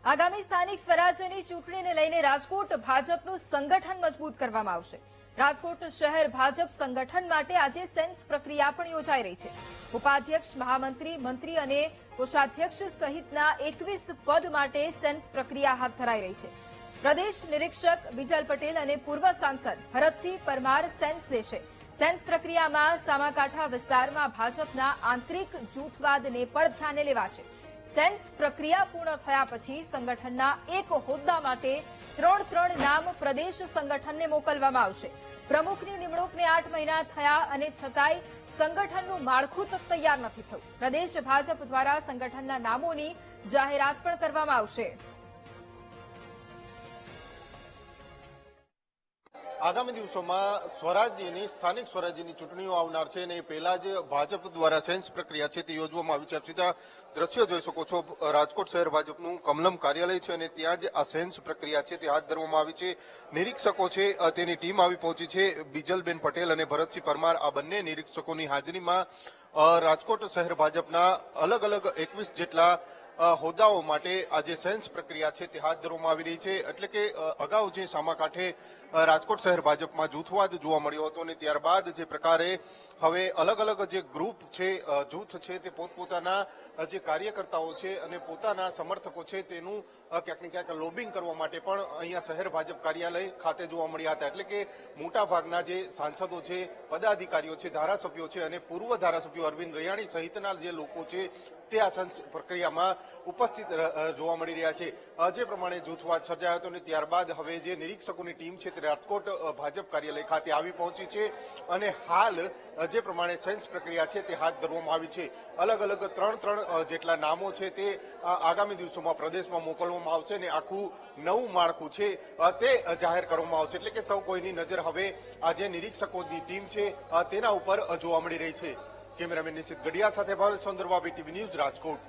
આગામી સ્થાનિક સ્વરાજ્યની ચૂંટણીને લઈને રાજકોટ ભાજપનું સંગઠન મજબૂત કરવામાં આવશે। રાજકોટ શહેર ભાજપ સંગઠન માટે આજે સેન્સ પ્રક્રિયા પણ યોજાઈ રહી છે। ઉપાધ્યક્ષ, મહામંત્રી, મંત્રી અને કોષાધ્યક્ષ સહિતના 21 પદ માટે સેન્સ પ્રક્રિયા હાથ ધરાઈ રહી છે। પ્રદેશ નિરીક્ષક વિજલ પટેલ અને પૂર્વ સાંસદ ભરતસિંહ પરમાર સેન્સ લેશે। સેન્સ પ્રક્રિયામાં સામાકાંઠા વિસ્તારમાં ભાજપના આંતરિક જૂથવાદને પણ ધ્યાને લેવાશે। સેન્સ પ્રક્રિયા પૂર્ણ થયા પછી સંગઠનના એક હોદ્દા માટે 3 નામ પ્રદેશ સંગઠનને મોકલવામાં આવશે। પ્રમુખની નિમણૂકને 8 મહિના થયા અને છતાંય સંગઠનનું માળખું તૈયાર નથી થયું। પ્રદેશ ભાજપ દ્વારા સંગઠનના નામોની જાહેરાત પણ કરવામાં આવશે। આગામી દિવસોમાં સ્થાનિક સ્વરાજ્યની ચૂંટણીઓ આવનાર છે અને એ પહેલા જ ભાજપ દ્વારા સેન્સ પ્રક્રિયા છે તે યોજવામાં આવી છે। સીધા દ્રશ્યો જોઈ શકો છો, રાજકોટ શહેર ભાજપનું કમલમ કાર્યાલય છે અને ત્યાં જ આ સેન્સ પ્રક્રિયા છે તે હાથ ધરવામાં આવી છે। નિરીક્ષકો છે તેની ટીમ આવી પહોંચી છે। બિજલબેન પટેલ અને ભરતસિંહ પરમાર આ બંને નિરીક્ષકોની હાજરીમાં રાજકોટ શહેર ભાજપના અલગ અલગ 21 જેટલા હોદ્દાઓ માટે આજે સેન્સ પ્રક્રિયા છે તે હાથ ધરવામાં આવી રહી છે। એટલે કે અગાઉ જે સામાકાંઠે રાજકોટ શહેર ભાજપમાં જૂથવાદ જોવા મળ્યો હતો અને ત્યારબાદ જે પ્રકારે હવે અલગ અલગ જે ગ્રુપ છે, જૂથ છે, તે પોતપોતાના જે કાર્યકર્તાઓ છે અને પોતાના સમર્થકો છે તેનું ક્યાંક ને ક્યાંક લોબિંગ કરવા માટે પણ અહીંયા શહેર ભાજપ કાર્યાલય ખાતે જોવા મળ્યા હતા। એટલે કે મોટાભાગના જે સાંસદો છે, પદાધિકારીઓ છે, ધારાસભ્યો છે અને પૂર્વ ધારાસભ્યો અરવિંદ રૈયાણી સહિતના જે લોકો છે તે આ સેન્સ પ્રક્રિયામાં ઉપસ્થિત જોવા મળી રહ્યા છે। જે પ્રમાણે જૂથવાદ સર્જાયો હતો અને ત્યારબાદ હવે જે નિરીક્ષકોની ટીમ છે તે રાજકોટ ભાજપ કાર્યાલય ખાતે આવી પહોંચી છે અને હાલ જે પ્રમાણે સેન્સ પ્રક્રિયા છે તે હાથ ધરવામાં આવી છે। અલગ અલગ 3 જેટલા નામો છે તે આગામી દિવસોમાં પ્રદેશમાં મોકલવામાં આવશે અને આખું નવું માળખું છે તે જાહેર કરવામાં આવશે। એટલે કે સૌ કોઈની નજર હવે આ જે નિરીક્ષકોની ટીમ છે તેના ઉપર જોવા મળી રહી છે। કેમેરામેન નિશિત ગઢિયા સાથે ભાવેશ સોંદરવા, BTV ન્યૂઝ, રાજકોટ।